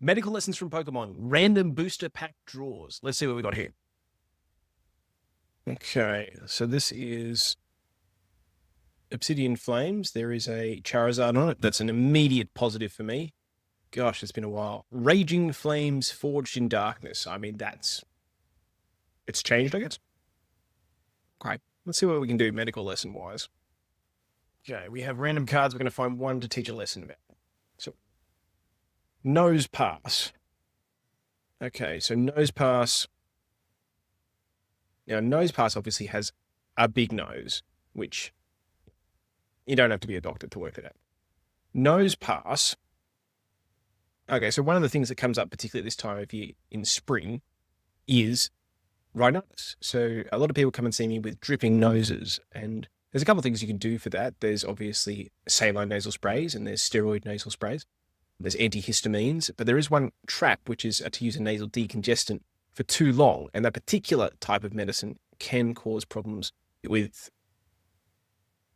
Medical lessons from Pokemon. Random booster pack draws. Let's see what we got here. Okay, so this is Obsidian Flames. There is a Charizard on it. That's an immediate positive for me. Gosh, it's been a while. Raging Flames Forged in Darkness. I mean, it's changed, I guess. Okay, let's see what we can do medical lesson-wise. Okay, we have random cards. We're going to find one to teach a lesson about. So, Nose Pass. Okay, so Nose Pass. Now, Nose Pass obviously has a big nose, which you don't have to be a doctor to work it out. Nose Pass. Okay, so one of the things that comes up, particularly this time of year in spring, is rhinitis. So a lot of people come and see me with dripping noses, and there's a couple of things you can do for that. There's obviously saline nasal sprays, and there's steroid nasal sprays. There's antihistamines, but there is one trap, which is to use a nasal decongestant for too long, and that particular type of medicine can cause problems with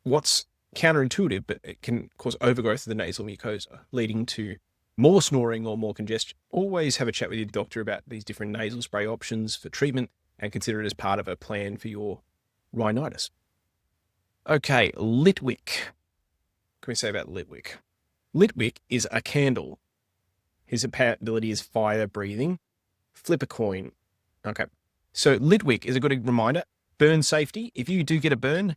what's counterintuitive, but it can cause overgrowth of the nasal mucosa, leading to more snoring or more congestion. Always have a chat with your doctor about these different nasal spray options for treatment and consider it as part of a plan for your rhinitis. Okay, Litwick. What can we say about Litwick? Litwick is a candle. His ability is fire breathing. Flip a coin. Okay, so Litwick is a good reminder. Burn safety. If you do get a burn,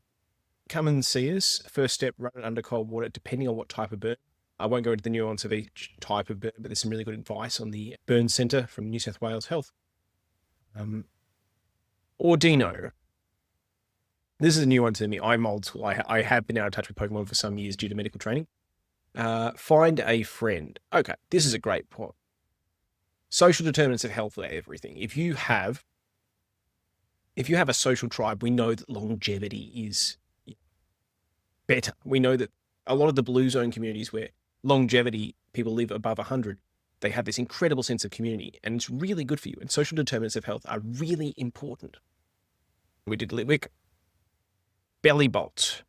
come and see us. First step, run it under cold water, depending on what type of burn. I won't go into the nuance of each type of burn, but there's some really good advice on the Burn Centre from New South Wales Health. Ordino. This is a new one to me. I'm old school. I have been out of touch with Pokemon for some years due to medical training. Find a friend. Okay, this is a great point. Social determinants of health are everything. If you have a social tribe, we know that longevity is better. We know that a lot of the blue zone communities where longevity, people live above 100, they have this incredible sense of community, and it's really good for you. And social determinants of health are really important. We did Litwick. Belly Bolt.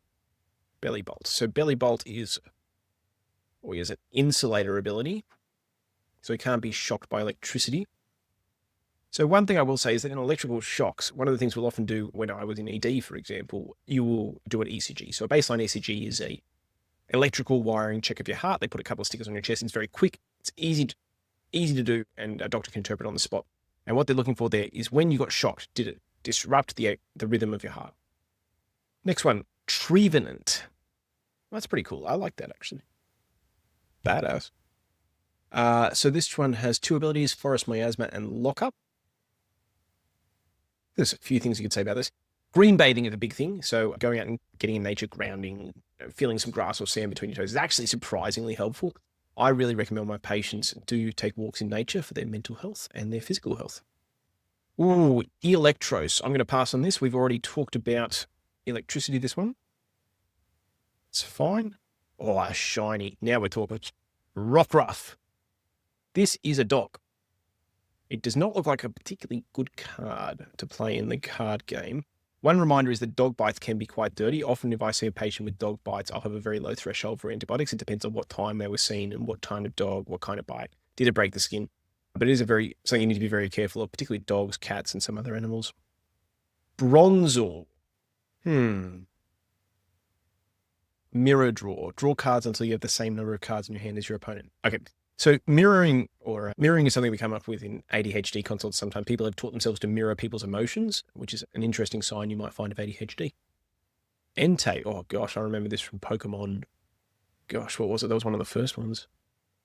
Belly Bolt. So Belly Bolt is an insulator ability, so it can't be shocked by electricity. So one thing I will say is that in electrical shocks, one of the things we'll often do when I was in ED, for example, you will do an ECG. So a baseline ECG is a electrical wiring check of your heart. They put a couple of stickers on your chest. It's very quick. It's easy to do, and a doctor can interpret on the spot. And what they're looking for there is when you got shocked, did it disrupt the rhythm of your heart? Next one, Trevenant. That's pretty cool. I like that, actually. Badass. So this one has two abilities, Forest Miasma and Lockup. There's a few things you could say about this. Green bathing is a big thing. So going out and getting in nature, grounding, feeling some grass or sand between your toes is actually surprisingly helpful. I really recommend my patients do take walks in nature for their mental health and their physical health. Ooh, Electros. I'm going to pass on this. We've already talked about electricity, this one. It's fine. Oh, shiny. Now we're talking. Rockruff. This is a dog. It does not look like a particularly good card to play in the card game. One reminder is that dog bites can be quite dirty. Often if I see a patient with dog bites, I'll have a very low threshold for antibiotics. It depends on what time they were seen and what kind of dog, what kind of bite. Did it break the skin? But it is something you need to be very careful of, particularly dogs, cats, and some other animals. Bronzor. Mirror draw. Draw cards until you have the same number of cards in your hand as your opponent. Okay. So mirroring is something we come up with in ADHD consults. Sometimes people have taught themselves to mirror people's emotions, which is an interesting sign you might find of ADHD. Entei. Oh, gosh, I remember this from Pokemon. Gosh, what was it? That was one of the first ones.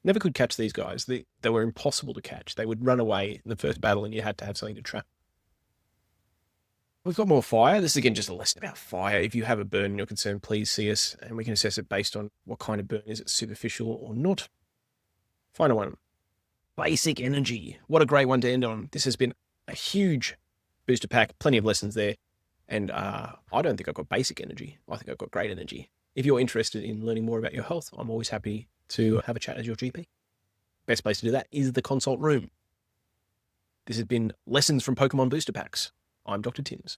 Never could catch these guys. They were impossible to catch. They would run away in the first battle, and you had to have something to trap. We've got more fire. This is, again, just a lesson about fire. If you have a burn and you're concerned, please see us, and we can assess it based on what kind of burn. Is it superficial or not? Final one. Basic energy. What a great one to end on. This has been a huge booster pack. Plenty of lessons there. And I don't think I've got basic energy. I think I've got great energy. If you're interested in learning more about your health, I'm always happy to have a chat as your GP. Best place to do that is the consult room. This has been Lessons from Pokemon Booster Packs. I'm Dr. Tims.